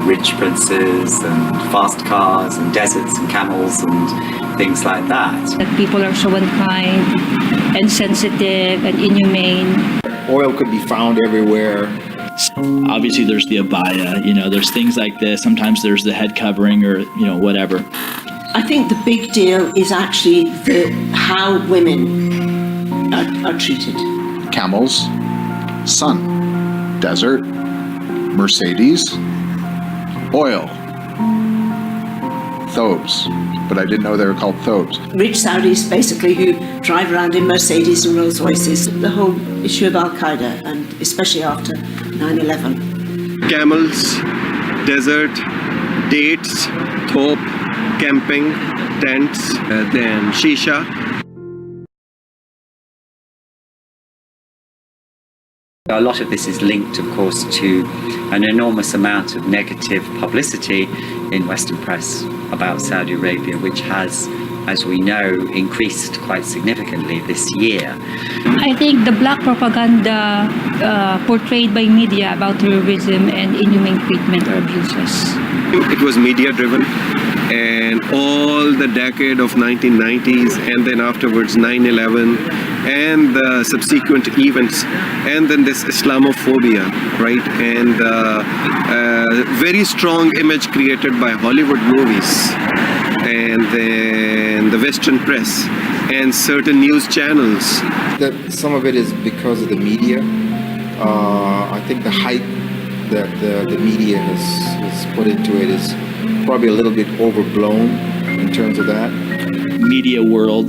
rich princes and fast cars and deserts and camels and things like that. That people are so unkind and sensitive and inhumane. Oil could be found everywhere. Obviously there's the abaya, there's things like this. Sometimes there's the head covering or, whatever. I think the big deal is actually how women are treated. Camels, sun, desert, Mercedes, oil, thobes, but I didn't know they were called thobes. Rich Saudis basically who drive around in Mercedes and Rolls Royces. The whole issue of Al-Qaeda, and especially after 9/11. Camels, desert, dates, thobe, camping, tents, then shisha. A lot of this is linked, of course, to an enormous amount of negative publicity in Western press about Saudi Arabia, which has, as we know, increased quite significantly this year. I think the black propaganda portrayed by media about terrorism and inhumane treatment or abuses. It was media driven, and all the decade of 1990s and then afterwards 9/11 and the subsequent events, and then this Islamophobia, right? And very strong image created by Hollywood movies and then the Western press and certain news channels. That some of it is because of the media. I think the hype that the media has put into it is probably a little bit overblown in terms of that. Media world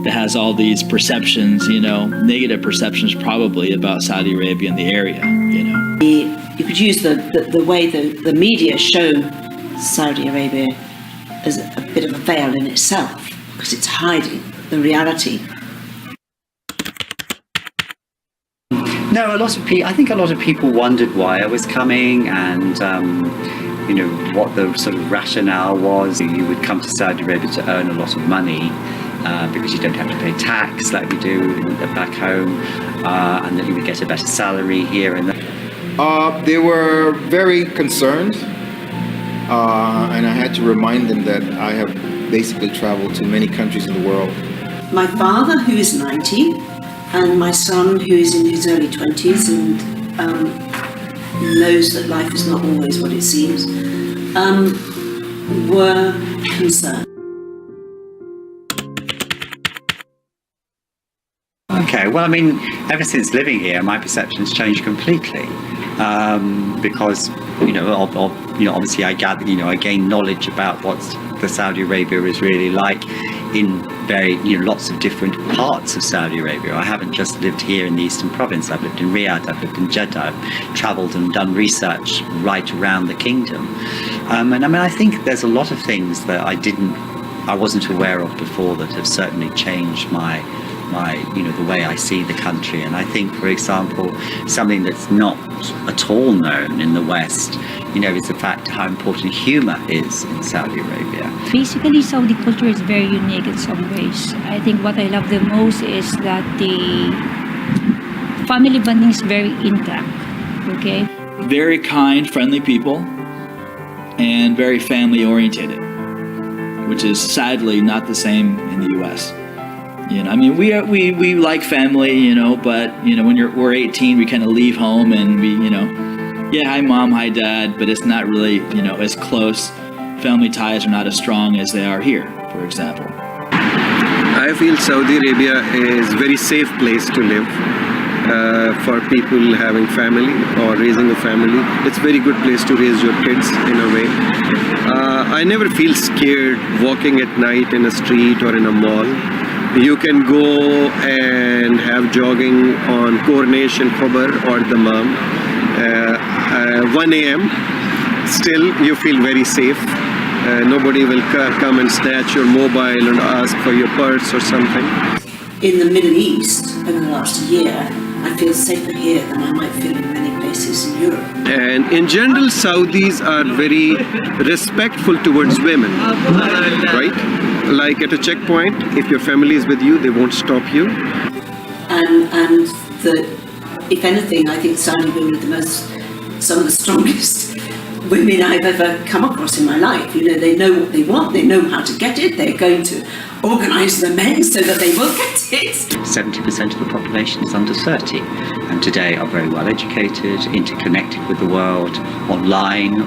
that has all these perceptions, negative perceptions probably about Saudi Arabia and the area, You could use the way the media show Saudi Arabia as a bit of a veil in itself, because it's hiding the reality. No, I think a lot of people wondered why I was coming and, what the sort of rationale was. You would come to Saudi Arabia to earn a lot of money because you don't have to pay tax like we do back home, and that you would get a better salary here and there. They were very concerned, and I had to remind them that I have basically traveled to many countries in the world. My father, who is 90, and my son, who is in his early 20s and knows that life is not always what it seems, were concerned. Okay, well, I mean, ever since living here, my perception's changed completely. Because, obviously I gain knowledge about what the Saudi Arabia is really like in lots of different parts of Saudi Arabia. I haven't just lived here in the Eastern Province. I've lived in Riyadh, I've lived in Jeddah, I've travelled and done research right around the kingdom. And I mean, I think there's a lot of things that I wasn't aware of before that have certainly changed my the way I see the country. And I think, for example, something that's not at all known in the West, is the fact how important humour is in Saudi Arabia. Basically, Saudi culture is very unique in some ways. I think what I love the most is that the family bonding is very intact, okay? Very kind, friendly people, and very family orientated, which is sadly not the same in the U.S. I mean, we like family, but when we're 18, we kind of leave home and we, hi mom, hi dad, but it's not really, as close. Family ties are not as strong as they are here, for example. I feel Saudi Arabia is a very safe place to live for people having family or raising a family. It's a very good place to raise your kids in a way. I never feel scared walking at night in a street or in a mall. You can go and have jogging on Coronation, Khobar or Dammam, 1 a.m. Still, you feel very safe. Nobody will come and snatch your mobile and ask for your purse or something. In the Middle East, over the last year, I feel safer here than I might feel in many places in Europe. And in general, Saudis are very respectful towards women, right? Like at a checkpoint, if your family is with you, they won't stop you. And if anything, I think Saudi women are some of the strongest women I've ever come across in my life. You know, they know what they want, they know how to get it, they're going to organise the men so that they will get it. 70% of the population is under 30 and today are very well educated, interconnected with the world, online.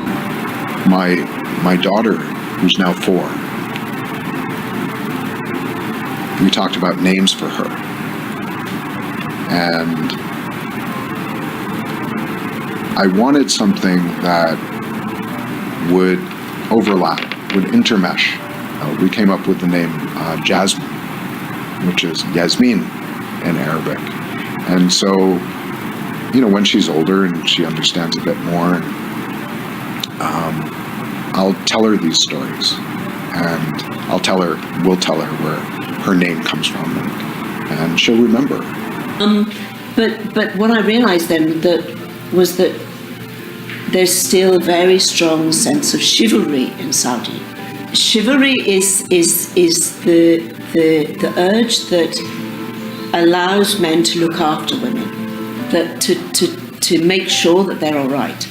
My daughter, who's now 4, we talked about names for her. And I wanted something that would overlap, would intermesh. We came up with the name Jasmine, which is Yasmin in Arabic. And so, you know, when she's older and she understands a bit more, I'll tell her these stories, and we'll tell her where her name comes from, and she'll remember. But what I realised then was that there's still a very strong sense of chivalry in Saudi. Chivalry is the urge that allows men to look after women, that to make sure that they're all right.